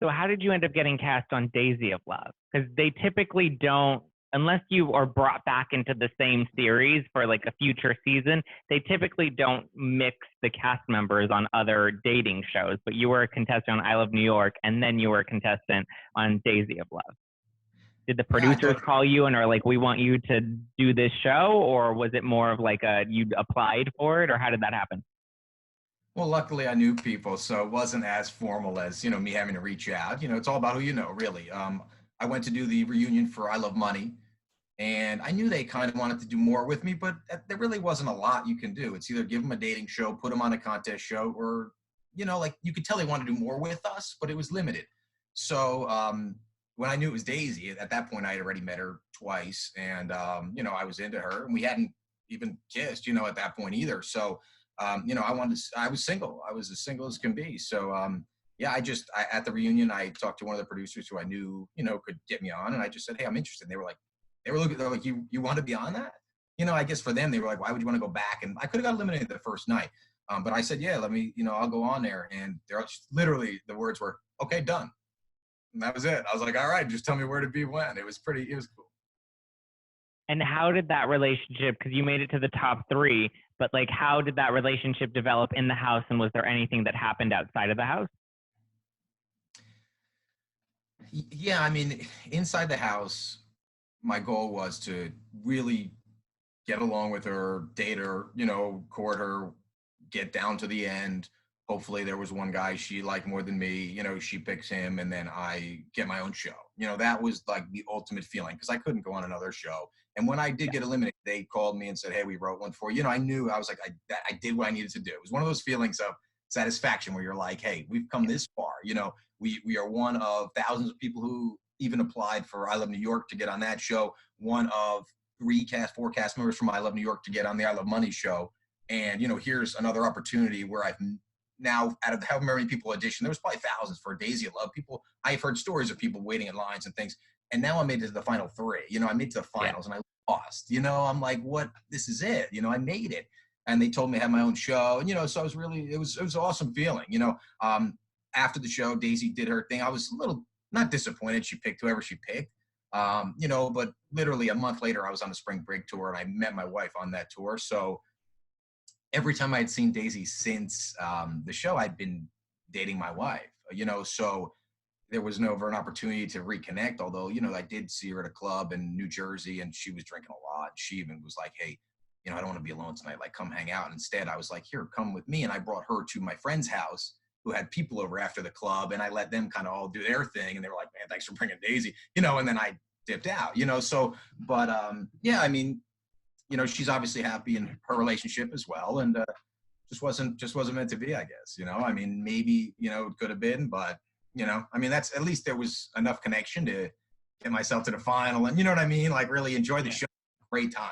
So how did you end up getting cast on Daisy of Love? Because they typically don't, unless you are brought back into the same series for like a future season, they typically don't mix the cast members on other dating shows. But you were a contestant on I Love New York, and then you were a contestant on Daisy of Love. Did the Yeah, producers call you and are like, we want you to do this show? Or was it more of like you applied for it, or how did that happen? well, luckily I knew people, so it wasn't as formal as, me having to reach out. It's all about who you know, really. I went to do the reunion for I Love Money, and I knew they kind of wanted to do more with me, but there really wasn't a lot you can do. It's either give them a dating show, put them on a contest show, or, like you could tell they wanted to do more with us, but it was limited. So when I knew it was Daisy, at that point I had already met her twice, and, I was into her, and we hadn't even kissed, at that point either. So, I was single. I was as single as can be. So, yeah, at the reunion, I talked to one of the producers who I knew, could get me on. And I just said, hey, I'm interested. And they're like, you want to be on that? I guess for them, they were like, why would you want to go back? And I could have got eliminated the first night. But I said, yeah, let me, I'll go on there. And they're literally, the words were, okay, done. And that was it. I was like, all right, just tell me where to be when. It was cool. And how did that relationship, because you made it to the top three, but like how did that relationship develop in the house, and was there anything that happened outside of the house? Yeah, I mean, inside the house, my goal was to really get along with her, date her, court her, get down to the end. Hopefully there was one guy she liked more than me, she picks him, and then I get my own show. That was like the ultimate feeling, because I couldn't go on another show. And when I did get eliminated, they called me and said, hey, we wrote one for you. I knew, I was like, I did what I needed to do. It was one of those feelings of satisfaction where you're like, hey, we've come this far. We are one of thousands of people who even applied for I Love New York to get on that show, one of four cast members from I Love New York to get on the I Love Money show. And, here's another opportunity where I've now, out of however many people auditioned, there was probably thousands for Daisy of Love. I've heard stories of people waiting in lines and things. And now I made it to the final three. I made it to the finals, and I lost. I'm like, what? This is it. I made it. And they told me I had my own show. And, so I was really, it was an awesome feeling. After the show, Daisy did her thing. I was a little not disappointed. She picked whoever she picked. But literally a month later, I was on the spring break tour, and I met my wife on that tour. So every time I had seen Daisy since the show, I'd been dating my wife, so there was never an opportunity to reconnect. Although, I did see her at a club in New Jersey, and she was drinking a lot. She even was like, hey, I don't want to be alone tonight. Like, come hang out. And instead, I was like, here, come with me. And I brought her to my friend's house, who had people over after the club, and I let them kind of all do their thing. And they were like, man, thanks for bringing Daisy, and then I dipped out, so, but yeah, I mean, she's obviously happy in her relationship as well. And just wasn't meant to be, I guess, I mean, maybe, it could have been, but, I mean, that's, at least there was enough connection to get myself to the final, and you know what I mean? Like, really enjoy the show. Great time.